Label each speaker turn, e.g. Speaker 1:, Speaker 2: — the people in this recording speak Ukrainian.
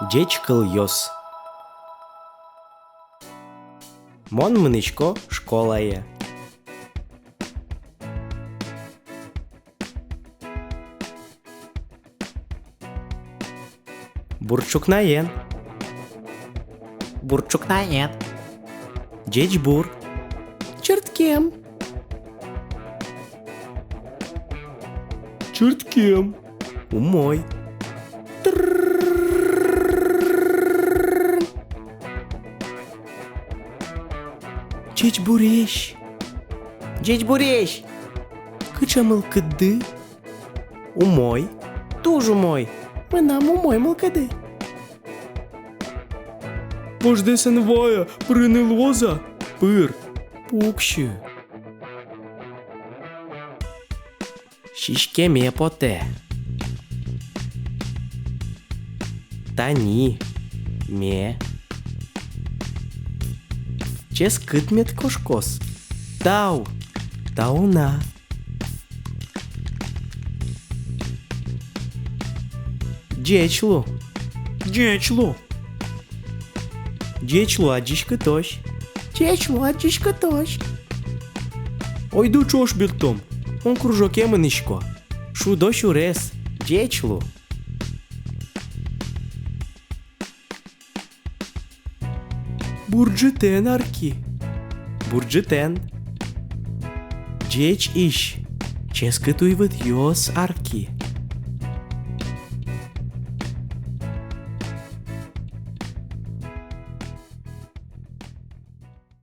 Speaker 1: Дечкыл йос. Мон мынычко школае. Бурчукнаен.
Speaker 2: Бурчукнаен.
Speaker 1: Дечбур. Черткем. Черткем. Умой. Дечбурещ.
Speaker 2: Дечбурещ.
Speaker 1: Кычамыл кыдды. Умой. Тоже мой. Мынам умой мылкыды. Вождесен вая, прыны лоза. Пыр. Пукщы. Шишкеме поте. Тани. Ме. Чес кытмет кошкос. Тау. Тауна. Дечлу. Дечлу. Дечлу аджишка тощ. Дечлу аджишка тощ. Ойду чош биртом. Он кружоке мынышко. Шудо шурес. Дечлу. Бурджитен арки. Бурджитен. Деч иш. Ческы туйвыт йос арки.